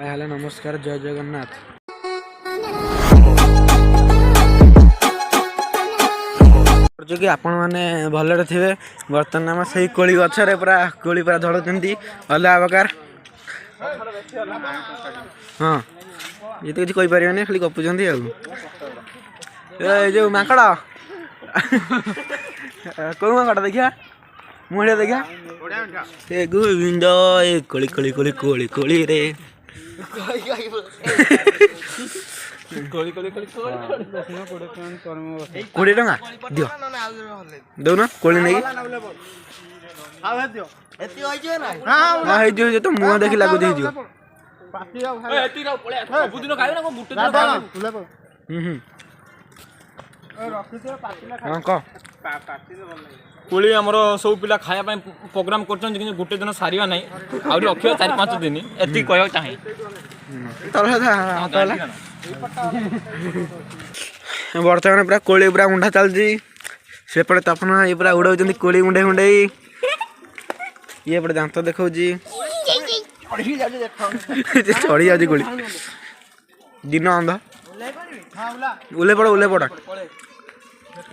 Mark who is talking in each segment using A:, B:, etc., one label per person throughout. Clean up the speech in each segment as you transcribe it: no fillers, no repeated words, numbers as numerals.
A: Hello नमस्कार जय जगन्नाथ। जो कि आपण मैंने भलरे थे बर्तमान आम से कोली गचर पूरा कोली पूरा झड़ुंट अलग प्रकार। हाँ ये तो किसी कहीपर खाली गपुंट जो माकड़ कौ माकड़ देखा मुझे देखा गोविंद कोली कोली कोली कोली कोली रे कोड़े टंका दियो दौन कोली नहीं तो मुह देखी लगुच
B: कोली आमर सब पिला खाया प्रोग्राम कर गोटे दिन सारा ना आउरी रखियो 4-5 दिन एति कह चाहे
A: बर्तमान पूरा कोली पूरा मुंडा चलती सेपटे तपन ये पूरा उड़ाऊँ कोली मुंडे मुंडे ये पटे दांत देखा चढ़ी जाती कोली दिन अंध उले पड़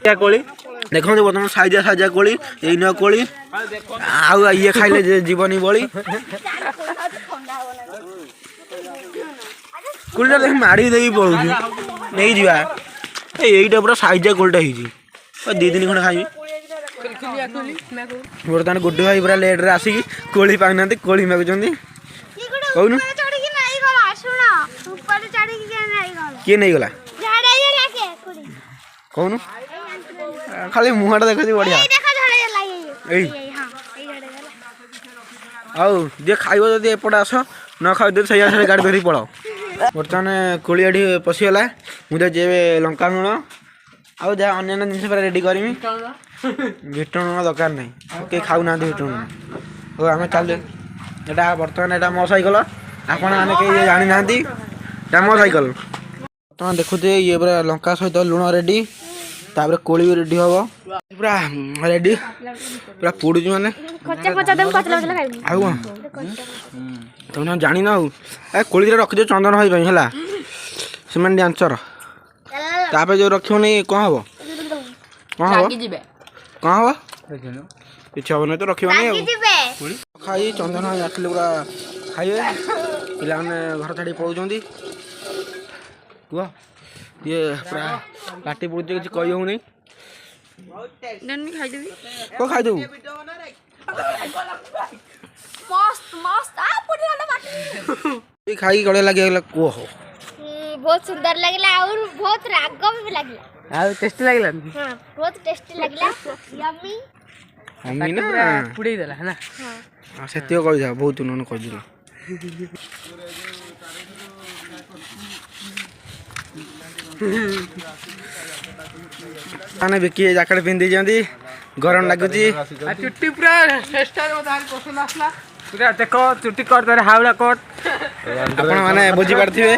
A: क्या कोली देखो बर्तमान साइजा साइजा कोली ये न कोली आउ ये खाइले जीवनी बड़ी कोलीटा देख माड़ी दे पड़ू नहीं जा यहीटा पूरा साइजा कोलीटा हो 2 दिन खंडे खाइबी बर्तमान गुड्डू भाई पूरा लेट रे आसिकी कोली पाना कोली मागुंट कहून किए नहीं गला कहून खाली मुहाटा देख बढ़िया आउ जे खाइब जदि एपटे आस न खाओ से गाड़ी धरी पड़ बर्तमान कोलियाटी पशिगला मुझे जेबे लंका लुण आउ जहाँ अन्य जिन पूरा रेडी करमी विट लुण दरकार नहीं कहीं खाऊना विट लुण हो आम चल यहाँ बर्तमान यहाँ मो सैकल आपण मैंने कहीं जानी ना मो सैकल बर्तमान देखुए ये पूरा लंका सहित लुण रेडी तापर कोली भी रेडी हम पूरा रेडी पूरा पोड़ माने तुम जानी ना कोली रखी चंदन भाई है से डांसर तापर जो रखो नहीं कौन हम कौन हम कौन हम किसी हम नहीं तो रख खाई चंदन भाई आसिले पूरा खाइए पे घर छाड़ी पलाउं कह ये पूरा पार्टी पड़े किसी कही हो नहीं कौन खाईदेबू खाई गड़े लगे कह
C: बहुत सुंदर लगला और बहुत राग भी लगला
A: आ टेस्टी लागला
C: हां बहुत टेस्टी लगला यम्मी
A: हम्मी ना पुड़े देला है ना हां सेतियो कहि जा बहुत नन कहि दिला आने बिकी जैकेट पिंदी जंदी गरम लागुची आ चुट्टी पूरा स्टाइल में धारी पसंद आसला पूरा देखो चुट्टी कट हावड़ा कट आपण माने बुझी पारथिबे